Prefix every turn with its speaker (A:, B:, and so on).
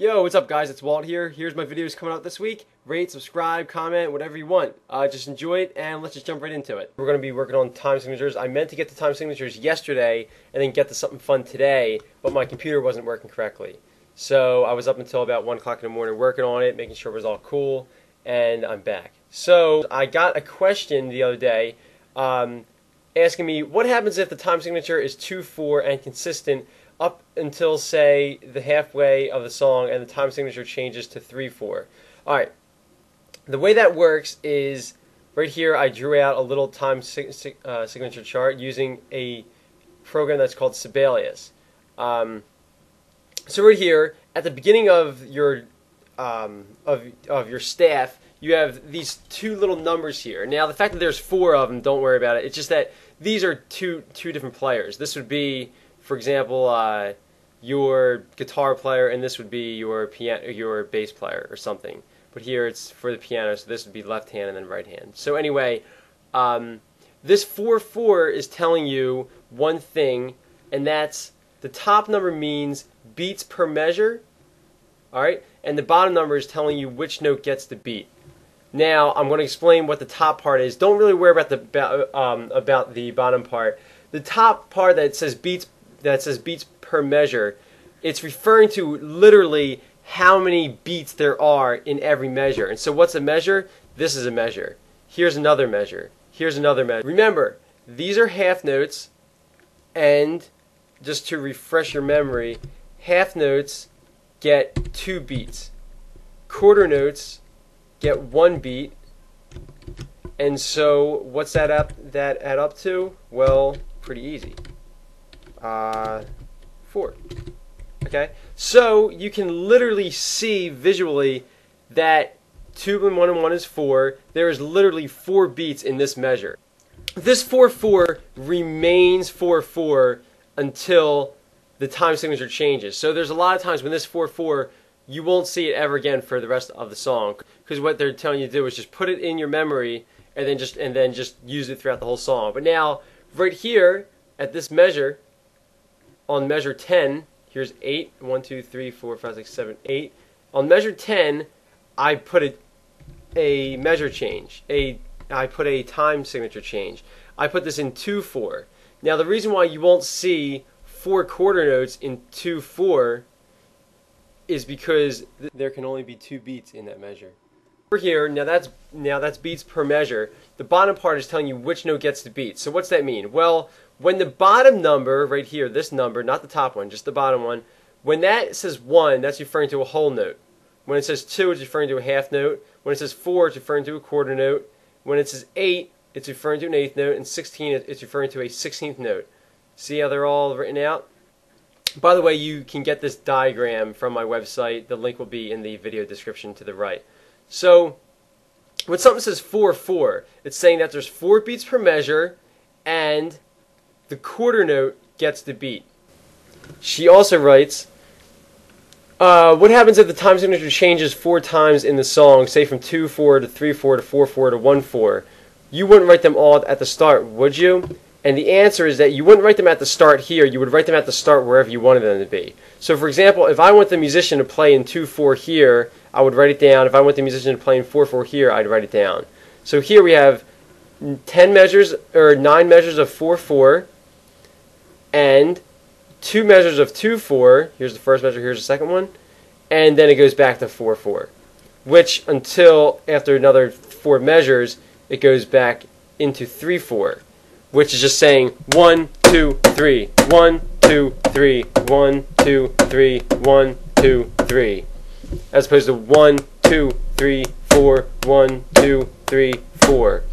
A: Yo, what's up guys? It's Walt here. Here's my videos coming out this week. Rate, subscribe, comment, whatever you want. Just enjoy it and let's just jump right into it. We're going to be working on time signatures. I meant to get the time signatures yesterday and then get to something fun today, but my computer wasn't working correctly. So I was up until about 1 o'clock in the morning working on it, making sure it was all cool, and I'm back. So I got a question the other day asking me, what happens if the time signature is 2/4 and consistent up until, say, the halfway of the song and the time signature changes to 3/4. Alright, the way that works is, right here I drew out a little time signature chart using a program that's called Sibelius. So right here, at the beginning of your staff, you have these two little numbers here. Now, the fact that there's 4 of them, don't worry about it. It's just that these are two different players. This would be, for example, your guitar player, and this would be your bass player or something. But here it's for the piano, so this would be left hand and then right hand. So anyway, this 4/4 is telling you one thing, and that's the top number means beats per measure, all right, and the bottom number is telling you which note gets the beat. Now I'm going to explain what the top part is. Don't really worry about the bottom part. The top part that says beats per measure, it's referring to literally how many beats there are in every measure. And so what's a measure? This is a measure. Here's another measure. Here's another measure. Remember, these are half notes, and just to refresh your memory, half notes get 2 beats. Quarter notes get 1 beat. And so what's that add up to? Well, pretty easy. 4. Okay, so you can literally see visually that 2 and 1 and 1 is 4. There is literally 4 beats in this measure. This 4/4 remains 4/4 until the time signature changes. So there's a lot of times when this 4/4, you won't see it ever again for the rest of the song, because what they're telling you to do is just put it in your memory and then just use it throughout the whole song. But now, right here at this measure, on measure 10, here's 8, 1, 2, 3, 4, 5, 6, 7, 8. On measure 10, I put a measure change. I put a time signature change. I put this in 2/4. Now the reason why you won't see 4 quarter notes in 2/4 is because there can only be 2 beats in that measure. Over here, now that's beats per measure. The bottom part is telling you which note gets the beat. So what's that mean? Well, when the bottom number, right here, this number, not the top one, just the bottom one, when that says 1, that's referring to a whole note. When it says 2, it's referring to a half note. When it says 4, it's referring to a quarter note. When it says 8, it's referring to an eighth note. And 16, it's referring to a 16th note. See how they're all written out? By the way, you can get this diagram from my website. The link will be in the video description to the right. So, when something says 4/4, it's saying that there's 4 beats per measure, and the quarter note gets the beat. She also writes, what happens if the time signature changes 4 times in the song, say from 2/4 to 3/4 to 4/4 to 1/4? You wouldn't write them all at the start, would you? And the answer is that you wouldn't write them at the start here. You would write them at the start wherever you wanted them to be. So for example, if I want the musician to play in 2/4 here, I would write it down. If I want the musician to play in 4/4 here, I'd write it down. So here we have 9 measures of 4/4 and 2 measures of 2/4. Here's the first measure, here's the second one. And then it goes back to 4/4, which until after another 4 measures, it goes back into 3/4. Which is just saying 1, 2, 3, 1, 2, 3, 1, 2, 3, 1, 2, 3. As opposed to 1, 2, 3, 4, 1, 2, 3, 4.